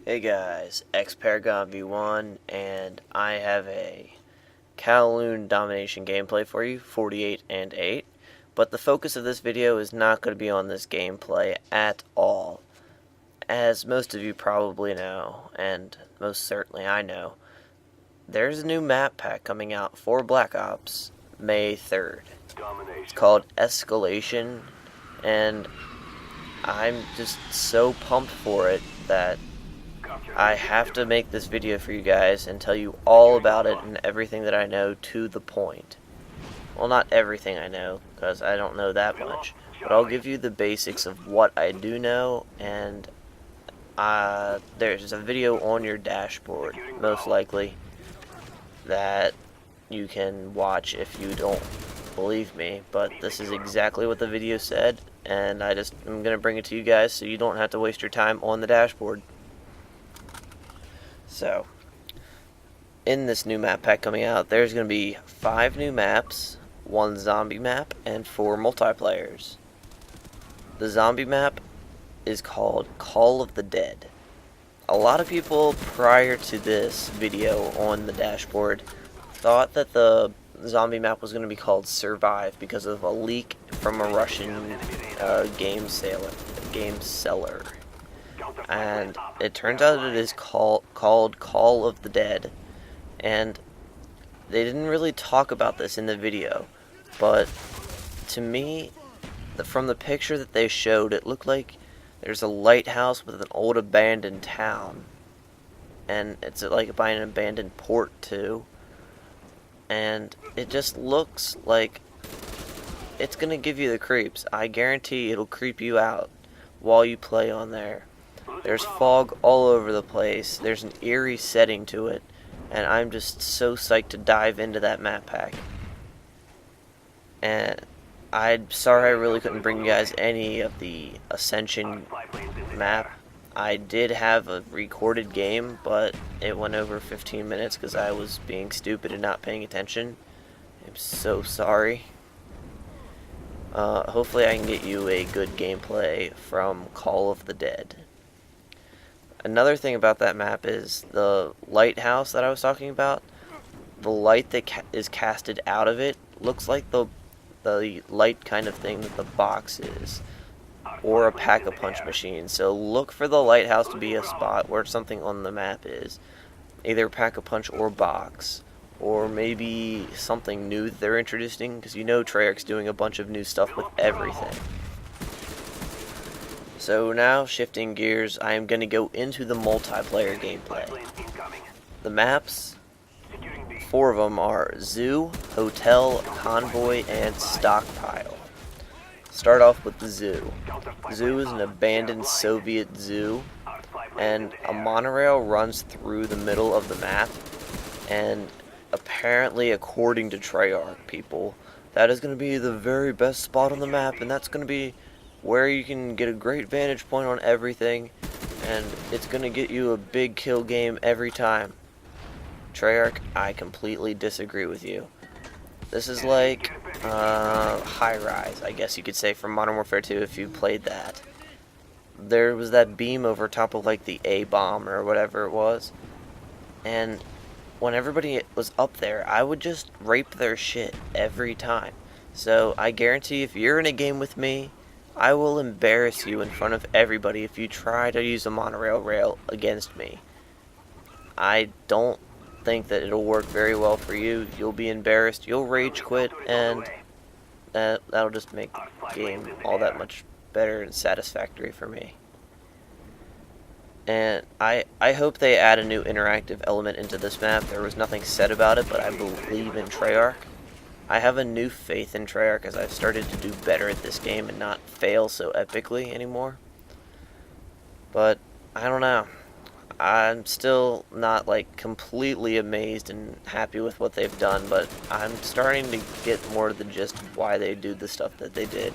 Hey guys, X-Paragon V1, and I have a Kowloon domination gameplay for you, 48 and 8. But the focus of this video is not going to be on this gameplay at all. As most of you probably know, and most certainly I know, there's a new map pack coming out for Black Ops May 3rd. It's called Escalation, and I'm just so pumped for it that I have to make this video for you guys and tell you all about it and everything that I know to the point. Well, not everything I know, because I don't know that much, but I'll give you the basics of what I do know, and there's a video on your dashboard, most likely, that you can watch if you don't believe me, but this is exactly what the video said, and I'm going to bring it to you guys so you don't have to waste your time on the dashboard. So, in this new map pack coming out, there's going to be 5 new maps, 1 zombie map, and 4 multiplayers. The zombie map is called Call of the Dead. A lot of people prior to this video on the dashboard thought that the zombie map was going to be called Survive because of a leak from a Russian game seller. And it turns out it is called Call of the Dead, and they didn't really talk about this in the video, but to me, from the picture that they showed, it looked like there's a lighthouse with an old abandoned town, and it's like by an abandoned port too, and it just looks like it's gonna give you the creeps. I guarantee it'll creep you out while you play on there. There's fog all over the place, there's an eerie setting to it, and I'm just so psyched to dive into that map pack. And I'm sorry I really couldn't bring you guys any of the Ascension map. I did have a recorded game, but it went over 15 minutes because I was being stupid and not paying attention. I'm so sorry. Hopefully I can get you a good gameplay from Call of the Dead. Another thing about that map is the lighthouse that I was talking about. The light that is casted out of it looks like the light kind of thing that the box is, or a pack-a-punch machine. So look for the lighthouse to be a spot where something on the map is, either pack-a-punch or box, or maybe something new that they're introducing, because you know Treyarch's doing a bunch of new stuff with everything. So now, shifting gears, I am going to go into the multiplayer gameplay. The maps, 4 of them are Zoo, Hotel, Convoy, and Stockpile. Start off with the Zoo. Zoo is an abandoned Soviet zoo, and a monorail runs through the middle of the map, and apparently, according to Treyarch people, that is going to be the very best spot on the map, and that's going to be where you can get a great vantage point on everything, and it's going to get you a big kill game every time. Treyarch, I completely disagree with you. This is like High Rise, I guess you could say, from Modern Warfare 2 if you played that. There was that beam over top of like the A-bomb or whatever it was, and when everybody was up there, I would just rape their shit every time. So I guarantee if you're in a game with me, I will embarrass you in front of everybody if you try to use a monorail rail against me. I don't think that it'll work very well for you. You'll be embarrassed, you'll rage quit, and that'll just make the game all that much better and satisfactory for me. And I hope they add a new interactive element into this map. There was nothing said about it, but I believe in Treyarch. I have a new faith in Treyarch as I've started to do better at this game and not fail so epically anymore. But, I don't know. I'm still not like completely amazed and happy with what they've done, but I'm starting to get more to the gist of why they do the stuff that they did.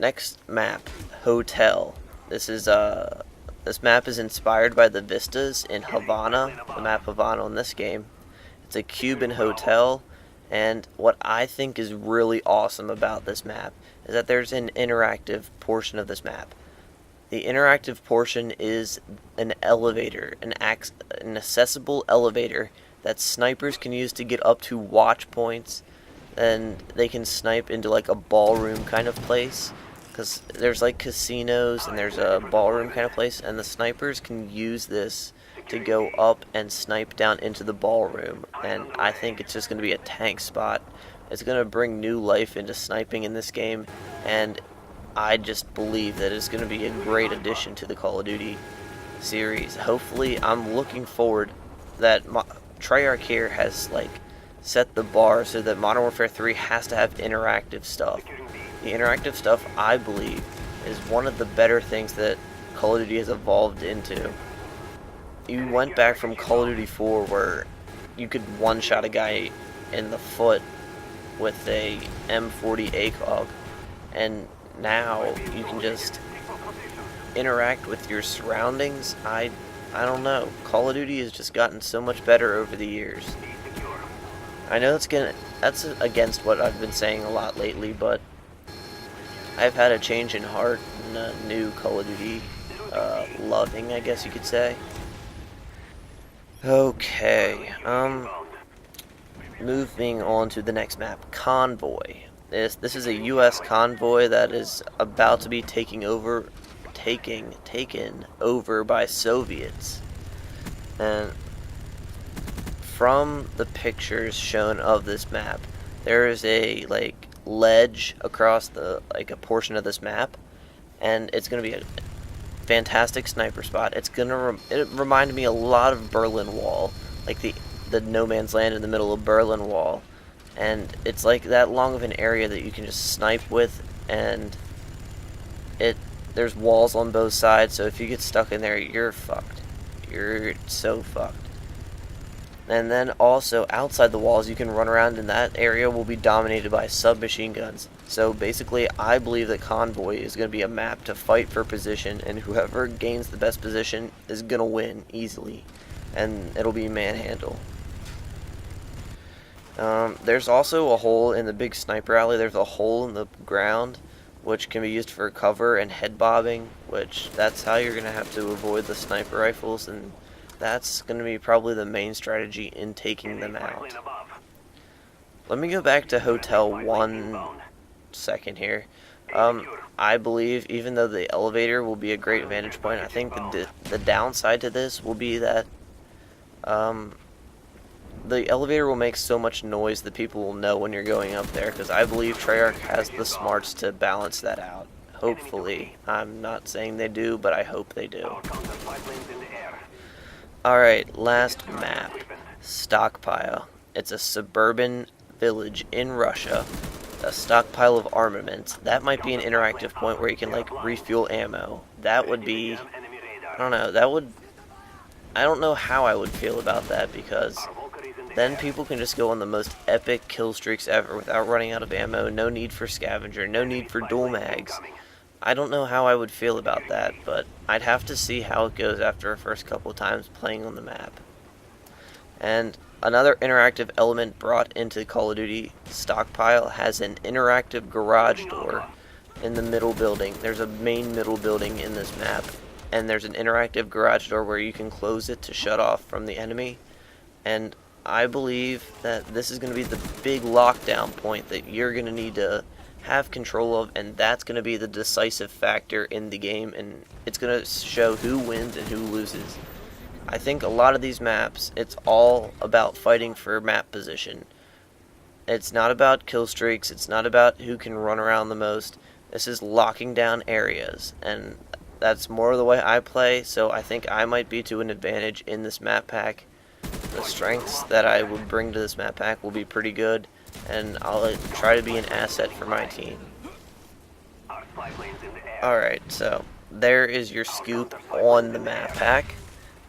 Next map, Hotel. This map is inspired by the vistas in Havana, the map Havana in this game. It's a Cuban hotel, and what I think is really awesome about this map is that there's an interactive portion of this map. The interactive portion is an elevator, an accessible elevator that snipers can use to get up to watch points, and they can snipe into like a ballroom kind of place, because there's like casinos and there's a ballroom kind of place, and the snipers can use this to go up and snipe down into the ballroom, and I think it's just going to be a tank spot. It's going to bring new life into sniping in this game, and I just believe that it's going to be a great addition to the Call of Duty series. Hopefully, I'm looking forward that Treyarch here has like set the bar so that Modern Warfare 3 has to have interactive stuff. The interactive stuff, I believe, is one of the better things that Call of Duty has evolved into. You went back from Call of Duty 4 where you could one-shot a guy in the foot with a M40 ACOG, and now you can just interact with your surroundings. I don't know. Call of Duty has just gotten so much better over the years. I know that's against what I've been saying a lot lately, but I've had a change in heart and a new Call of Duty loving, I guess you could say. Okay, moving on to the next map, Convoy. This is a U.S. convoy that is about to be taken over by Soviets. And from the pictures shown of this map, there is a like ledge across the a portion of this map, and it's gonna be a fantastic sniper spot. It reminded me a lot of Berlin Wall, like the no man's land in the middle of Berlin Wall. And it's like that long of an area that you can just snipe with, and there's walls on both sides, so if you get stuck in there, you're fucked. You're so fucked. And then also outside the walls, you can run around, and that area will be dominated by submachine guns. So basically, I believe that Convoy is going to be a map to fight for position, and whoever gains the best position is going to win easily, and it'll be manhandle. There's also a hole in the big sniper alley. There's a hole in the ground which can be used for cover and head bobbing, which that's how you're going to have to avoid the sniper rifles, and that's going to be probably the main strategy in taking them out. Let me go back to Hotel 1 second here. I believe even though the elevator will be a great vantage point, I think the downside to this will be that the elevator will make so much noise that people will know when you're going up there, because I believe Treyarch has the smarts to balance that out. Hopefully. I'm not saying they do, but I hope they do. Alright, last map. Stockpile. It's a suburban village in Russia. A stockpile of armaments. That might be an interactive point where you can like refuel ammo. That would be, I don't know, I don't know how I would feel about that, because then people can just go on the most epic kill streaks ever without running out of ammo. No need for scavenger, no need for dual mags. I don't know how I would feel about that, but I'd have to see how it goes after a first couple of times playing on the map. And another interactive element brought into Call of Duty Stockpile has an interactive garage door in the middle building. There's a main middle building in this map, and there's an interactive garage door where you can close it to shut off from the enemy. And I believe that this is going to be the big lockdown point that you're going to need to have control of, and that's going to be the decisive factor in the game, and it's going to show who wins and who loses. I think a lot of these maps, it's all about fighting for map position. It's not about kill streaks, it's not about who can run around the most. This is locking down areas, and that's more the way I play, so I think I might be to an advantage in this map pack. The strengths that I would bring to this map pack will be pretty good, and I'll try to be an asset for my team. Alright, so there is your scoop on the map pack,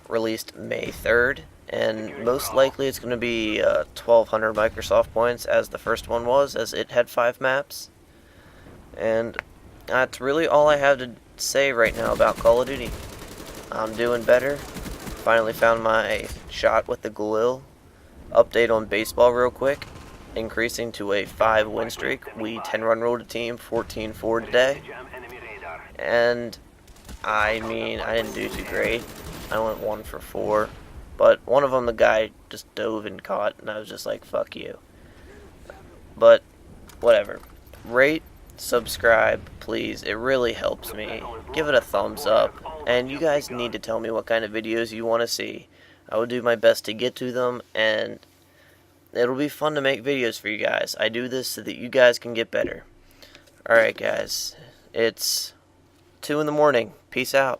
released May 3rd, and most likely it's going to be 1,200 Microsoft points as the first one was, as it had 5 maps. And that's really all I have to say right now about Call of Duty. I'm doing better. Finally found my shot with the Galil. Update on baseball real quick. Increasing to a 5 win streak. We 10-run rolled a team, 14-4 today. And I mean, I didn't do too great. I went 1 for 4. But one of them, the guy just dove and caught, and I was just like, fuck you. But, whatever. Rate, subscribe, please. It really helps me. Give it a thumbs up. And you guys need to tell me what kind of videos you want to see. I will do my best to get to them, and it'll be fun to make videos for you guys. I do this so that you guys can get better. Alright guys, it's 2 in the morning. Peace out.